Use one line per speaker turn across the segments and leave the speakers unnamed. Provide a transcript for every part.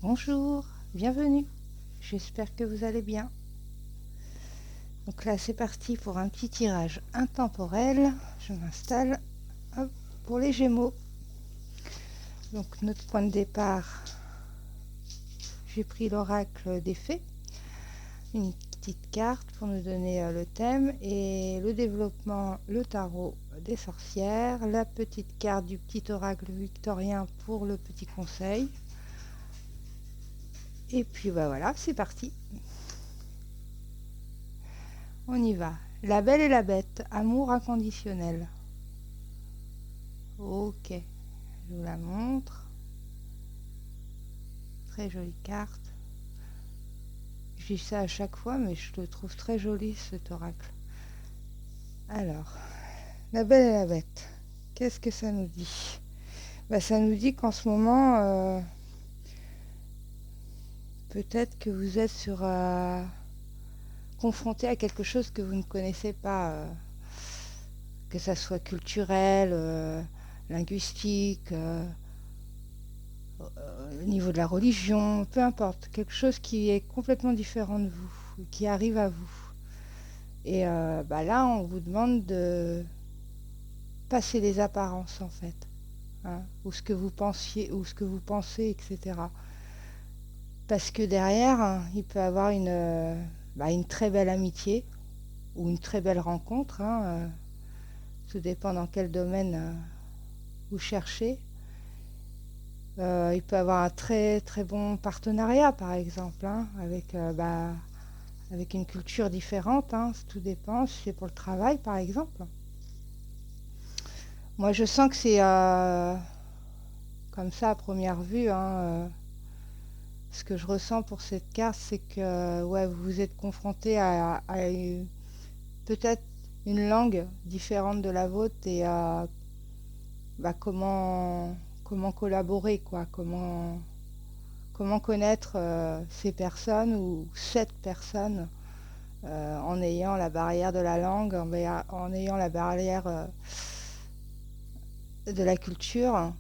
Bonjour, bienvenue, j'espère que vous allez bien. Donc là c'est parti pour un petit tirage intemporel, je m'installe pour les Gémeaux. Donc notre point de départ, j'ai pris l'oracle des fées, une petite carte pour nous donner le thème, et le développement, le tarot des sorcières, la petite carte du petit oracle victorien pour le petit conseil. Et puis voilà, c'est parti. On y va. La Belle et la Bête, amour inconditionnel. Ok, je vous la montre. Très jolie carte. Je dis ça à chaque fois, mais je le trouve très joli cet oracle. Alors, la Belle et la Bête, qu'est-ce que ça nous dit? Ça nous dit qu'en ce moment, peut-être que vous êtes confronté à quelque chose que vous ne connaissez pas, que ça soit culturel, linguistique, au niveau de la religion, peu importe, quelque chose qui est complètement différent de vous, qui arrive à vous. Et là, on vous demande de passer les apparences, en fait, hein, ou ce que vous pensiez, ou ce que vous pensez, etc. Parce que derrière, hein, il peut y avoir une très belle amitié, ou une très belle rencontre, hein, tout dépend dans quel domaine vous cherchez. Il peut y avoir un très très bon partenariat, par exemple, hein, avec une culture différente, hein, tout dépend, si c'est pour le travail, par exemple. Moi, je sens que c'est comme ça à première vue, hein, ce que je ressens pour cette carte, c'est que ouais, vous vous êtes confronté peut-être une langue différente de la vôtre, et comment collaborer, quoi, comment connaître ces personnes ou cette personne, en ayant la barrière de la langue, en ayant la barrière de la culture.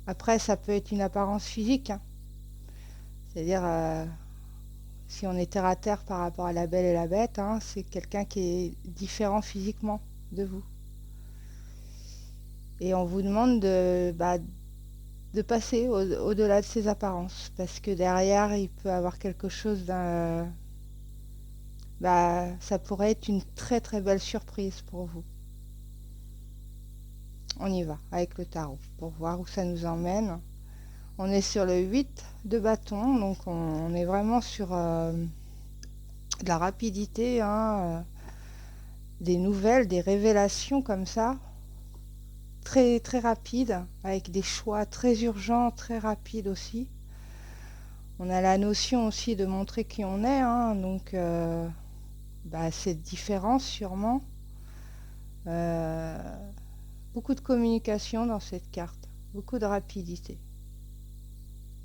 Après, ça peut être une apparence physique, hein. C'est-à-dire, si on est terre à terre par rapport à la Belle et la Bête, hein, c'est quelqu'un qui est différent physiquement de vous. Et on vous demande de passer au-delà de ces apparences, parce que derrière, il peut y avoir quelque chose ça pourrait être une très très belle surprise pour vous. On y va avec le tarot pour voir où ça nous emmène. On est sur le 8 de bâton, donc on est vraiment sur de la rapidité, hein, des nouvelles, des révélations comme ça, très très rapides, avec des choix très urgents, très rapides aussi. On a la notion aussi de montrer qui on est, hein, donc cette différence sûrement. Beaucoup de communication dans cette carte, beaucoup de rapidité.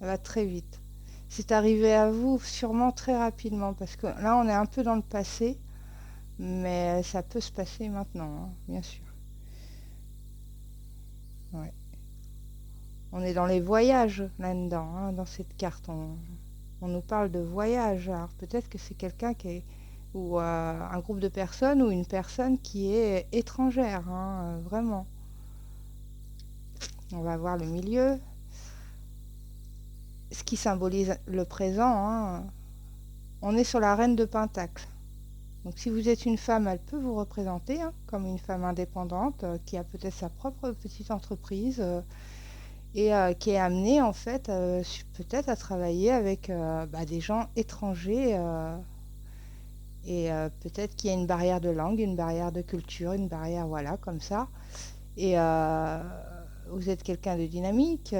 Ça va très vite. C'est arrivé à vous sûrement très rapidement, parce que là on est un peu dans le passé, mais ça peut se passer maintenant, hein, bien sûr. Ouais. On est dans les voyages là-dedans, hein, dans cette carte. On nous parle de voyage. Alors peut-être que c'est quelqu'un ou un groupe de personnes, ou une personne qui est étrangère, hein, vraiment. On va voir le milieu, ce qui symbolise le présent, hein. On est sur la reine de Pentacle. Donc si vous êtes une femme, elle peut vous représenter, hein, comme une femme indépendante, qui a peut-être sa propre petite entreprise, et qui est amenée en fait peut-être à travailler avec des gens étrangers, et peut-être qu'il y a une barrière de langue, une barrière de culture, une barrière, voilà, comme ça. Et vous êtes quelqu'un de dynamique,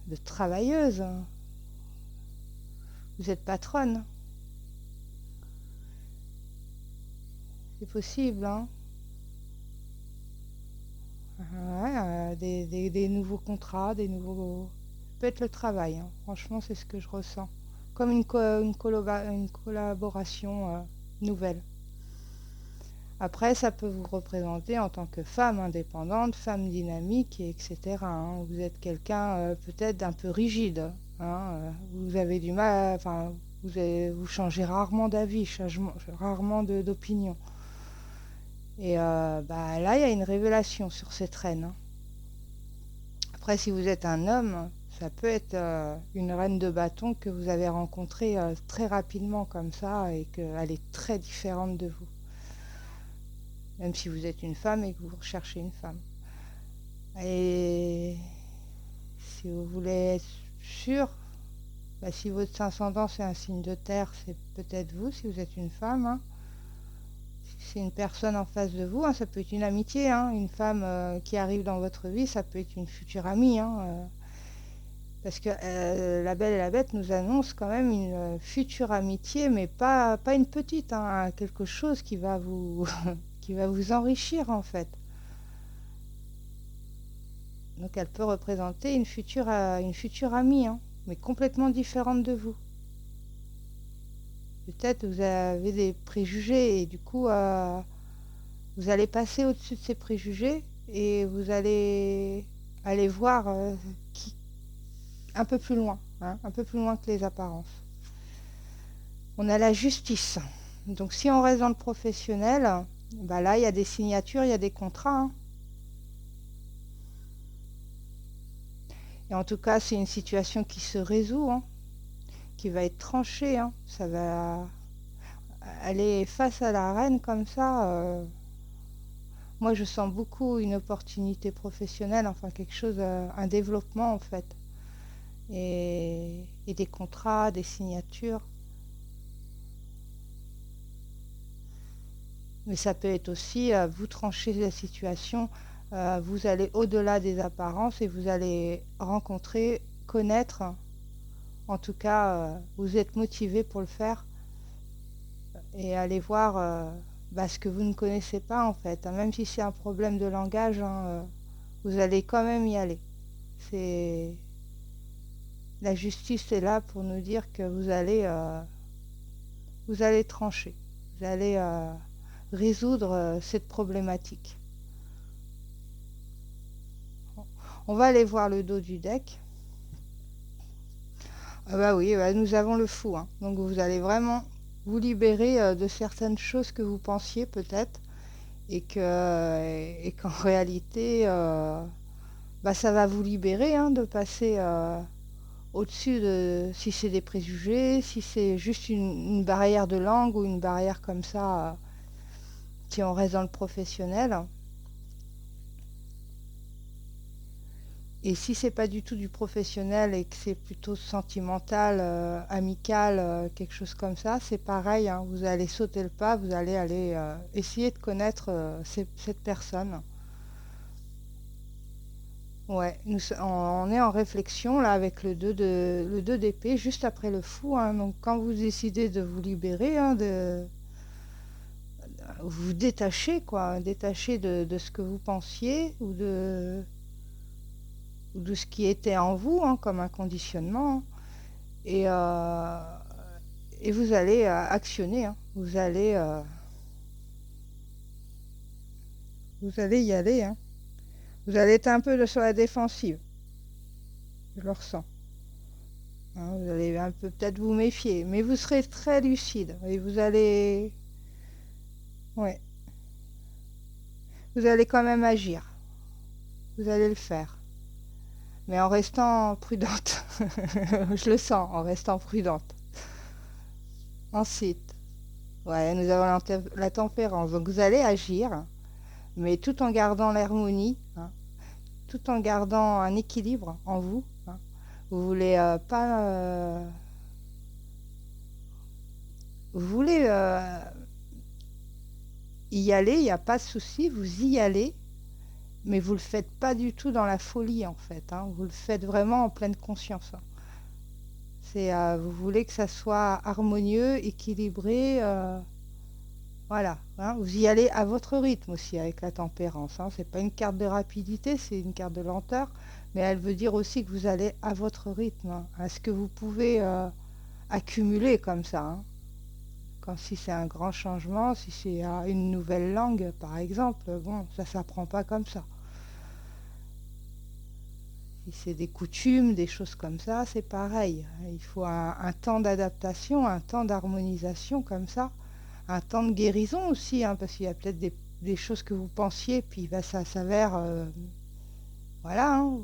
de travailleuse. Vous êtes patronne. C'est possible, hein. Ouais, des nouveaux contrats, ça peut être le travail, hein. Franchement, c'est ce que je ressens. Comme une collaboration nouvelle. Après, ça peut vous représenter en tant que femme indépendante, femme dynamique, etc., hein. Vous êtes quelqu'un peut-être d'un peu rigide, hein. Vous avez du mal, enfin, vous changez rarement d'avis, rarement d'opinion. Et bah, là, il y a une révélation sur cette reine, hein. Après, si vous êtes un homme, ça peut être une reine de bâton que vous avez rencontrée très rapidement comme ça et qu'elle est très différente de vous. Même si vous êtes une femme et que vous recherchez une femme. Et si vous voulez être sûr, bah, si votre ascendant c'est un signe de terre, c'est peut-être vous, si vous êtes une femme, hein. Si c'est une personne en face de vous, hein, ça peut être une amitié, hein. Une femme qui arrive dans votre vie, ça peut être une future amie, hein, parce que La Belle et la Bête nous annonce quand même une future amitié, mais pas une petite, hein, quelque chose qui va vous, qui va vous enrichir en fait. Donc elle peut représenter une future amie, hein, mais complètement différente de vous. Peut-être vous avez des préjugés et du coup vous allez passer au-dessus de ces préjugés et vous allez aller voir un peu plus loin, hein, un peu plus loin que les apparences. On a la justice. Donc si on reste dans le professionnel, bah là il y a des signatures, il y a des contrats, hein. Et en tout cas c'est une situation qui se résout, hein, qui va être tranchée, hein. Ça va aller face à la reine comme ça. Moi je sens beaucoup une opportunité professionnelle, enfin quelque chose, un développement en fait. Et des contrats, des signatures. Mais ça peut être aussi, vous tranchez la situation, vous allez au-delà des apparences et vous allez rencontrer, connaître, en tout cas, vous êtes motivé pour le faire et aller voir bah, ce que vous ne connaissez pas en fait, hein. Même si c'est un problème de langage, hein, vous allez quand même y aller. C'est... La justice est là pour nous dire que vous allez trancher, vous allez résoudre cette problématique. On va aller voir le dos du deck. Ah bah oui, bah nous avons le fou, hein. Donc vous allez vraiment vous libérer de certaines choses que vous pensiez peut-être et qu'en réalité, bah, ça va vous libérer, hein, de passer au-dessus de, si c'est des préjugés, si c'est juste une barrière de langue ou une barrière comme ça, si on reste dans le professionnel. Et si c'est pas du tout du professionnel et que c'est plutôt sentimental, amical, quelque chose comme ça, c'est pareil, hein, vous allez sauter le pas, vous allez aller essayer de connaître cette personne. Ouais, on est en réflexion là avec le 2 d'épée juste après le fou, hein. Donc quand vous décidez de vous libérer, hein, de vous détacher quoi, détacher de ce que vous pensiez ou de ce qui était en vous, hein, comme un conditionnement, hein. Et, euh, et vous allez actionner, hein. Vous allez y aller, hein. Vous allez être un peu sur la défensive, je le ressens, hein. Vous allez un peu peut-être vous méfier, mais vous serez très lucide et vous allez, ouais, vous allez quand même agir. Vous allez le faire, mais en restant prudente. Je le sens, en restant prudente. Ensuite, ouais, nous avons la tempérance. Donc vous allez agir, mais tout en gardant l'harmonie, hein, tout en gardant un équilibre en vous, hein. Vous voulez pas, vous voulez y aller, il n'y a pas de souci, vous y allez, mais vous le faites pas du tout dans la folie en fait, hein. Vous le faites vraiment en pleine conscience, hein. C'est, vous voulez que ça soit harmonieux, équilibré, voilà, hein. Vous y allez à votre rythme aussi avec la tempérance, hein. C'est pas une carte de rapidité, c'est une carte de lenteur, mais elle veut dire aussi que vous allez à votre rythme, hein, à ce que vous pouvez accumuler comme ça, hein. Quand si c'est un grand changement, si c'est une nouvelle langue, par exemple, bon, ça s'apprend pas comme ça. Si c'est des coutumes, des choses comme ça, c'est pareil. Il faut un temps d'adaptation, un temps d'harmonisation comme ça, un temps de guérison aussi, hein, parce qu'il y a peut-être des choses que vous pensiez, puis bah, ça s'avère, voilà, hein,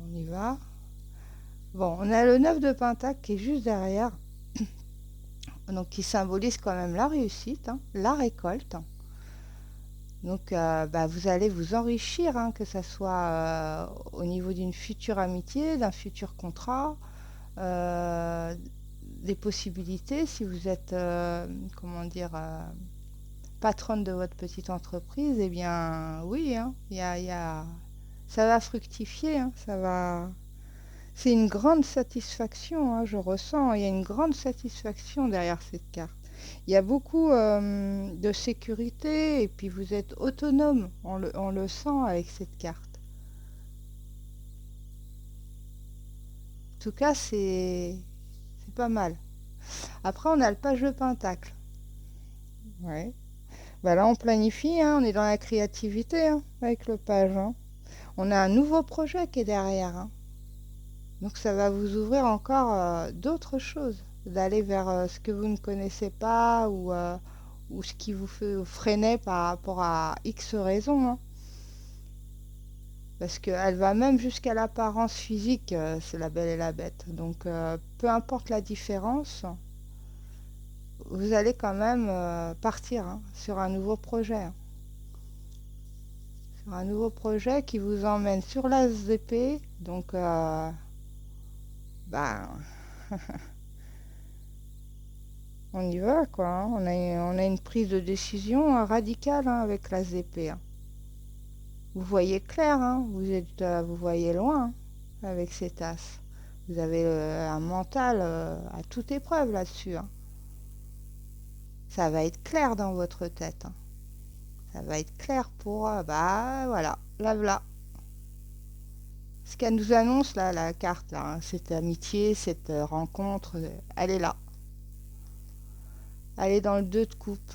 on y va. Bon, on a le 9 de Pentacle qui est juste derrière, donc qui symbolise quand même la réussite, hein, la récolte. Donc, bah, vous allez vous enrichir, hein, que ce soit au niveau d'une future amitié, d'un futur contrat, euh, des possibilités. Si vous êtes, comment dire, patronne de votre petite entreprise, eh bien, oui, hein, ça va fructifier, hein, ça va. C'est une grande satisfaction, hein, je ressens. Il y a une grande satisfaction derrière cette carte. Il y a beaucoup de sécurité et puis vous êtes autonome. On le sent avec cette carte. En tout cas, c'est pas mal. Après, on a le page de Pentacle. Ouais. Bah là, on planifie, hein, on est dans la créativité, hein, avec le page, hein. On a un nouveau projet qui est derrière, hein. Donc ça va vous ouvrir encore d'autres choses, d'aller vers ce que vous ne connaissez pas ou ce qui vous fait freiner par rapport à X raisons, hein. Parce qu'elle va même jusqu'à l'apparence physique, c'est la belle et la bête. Donc peu importe la différence, vous allez quand même partir, hein, sur un nouveau projet, hein. Sur un nouveau projet qui vous emmène sur l'as d'épée. Donc bah, on y va, quoi, hein. On a une prise de décision radicale, hein, avec l'as d'épée, hein. Vous voyez clair, hein, vous voyez loin, hein, avec cet as. Vous avez un mental à toute épreuve là-dessus, hein. Ça va être clair dans votre tête, hein. Ça va être clair pour, bah voilà, là, voilà. Ce qu'elle nous annonce, là, la carte, là, hein, cette amitié, cette rencontre, elle est là. Elle est dans le 2 de coupe.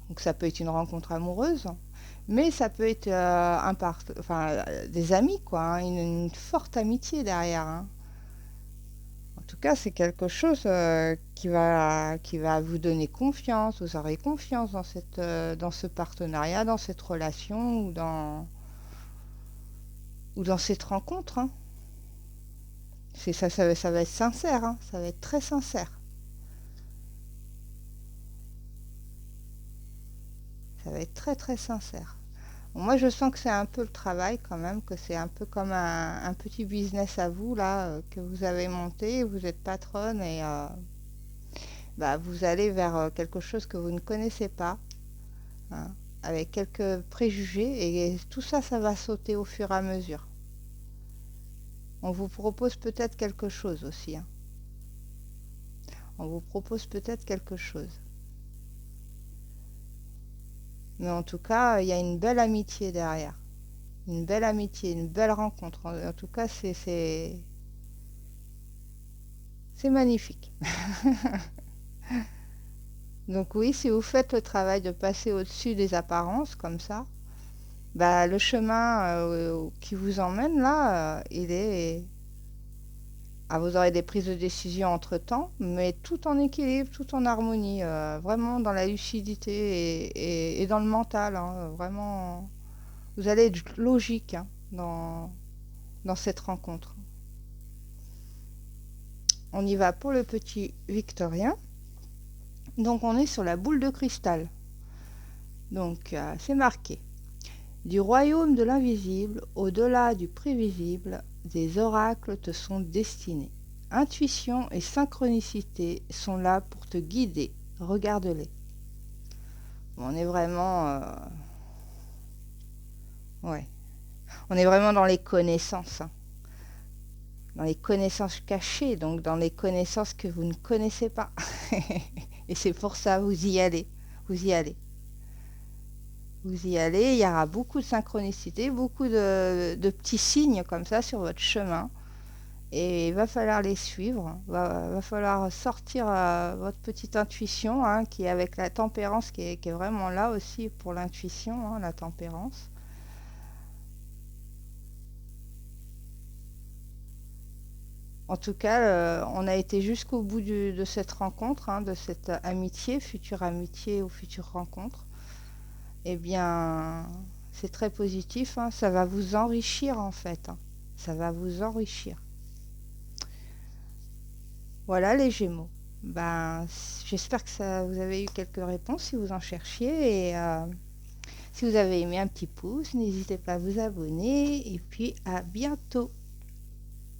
Donc ça peut être une rencontre amoureuse, mais ça peut être des amis, quoi, hein, une forte amitié derrière, hein. En tout cas, c'est quelque chose qui va vous donner confiance. Vous aurez confiance dans ce partenariat, dans cette relation ou dans cette rencontre, hein. Ça va être sincère, hein, ça va être très sincère. Ça va être très très sincère. Bon, moi, je sens que c'est un peu le travail quand même, que c'est un peu comme un petit business à vous, là, que vous avez monté. Vous êtes patronne et bah, vous allez vers quelque chose que vous ne connaissez pas, hein, avec quelques préjugés. Et tout ça, ça va sauter au fur et à mesure. On vous propose peut-être quelque chose aussi, hein. On vous propose peut-être quelque chose. Mais en tout cas, il y a une belle amitié derrière. Une belle amitié, une belle rencontre. En tout cas, c'est magnifique. Donc oui, si vous faites le travail de passer au-dessus des apparences comme ça, bah, le chemin qui vous emmène là, il est... Ah, vous aurez des prises de décision entre-temps, mais tout en équilibre, tout en harmonie, vraiment dans la lucidité et dans le mental, hein, vraiment, vous allez être logique, hein, dans cette rencontre. On y va pour le petit Victorien. Donc on est sur la boule de cristal. Donc c'est marqué. Du royaume de l'invisible, au-delà du prévisible, des oracles te sont destinés. Intuition et synchronicité sont là pour te guider. Regarde-les. Bon, on est vraiment... ouais. On est vraiment dans les connaissances, hein. Dans les connaissances cachées, donc dans les connaissances que vous ne connaissez pas. Et c'est pour ça, vous y allez. Vous y allez. Vous y allez, il y aura beaucoup de synchronicité, beaucoup de petits signes comme ça sur votre chemin. et il va falloir les suivre. Va falloir sortir votre petite intuition, hein, qui est avec la tempérance, qui est vraiment là aussi pour l'intuition, hein, la tempérance. En tout cas, on a été jusqu'au bout de cette rencontre, hein, de cette future amitié ou future rencontre. Eh bien, c'est très positif, hein, ça va vous enrichir en fait, hein. Ça va vous enrichir. Voilà les Gémeaux. Ben, j'espère que ça, vous avez eu quelques réponses si vous en cherchiez. Et si vous avez aimé, un petit pouce, n'hésitez pas à vous abonner. Et puis à bientôt.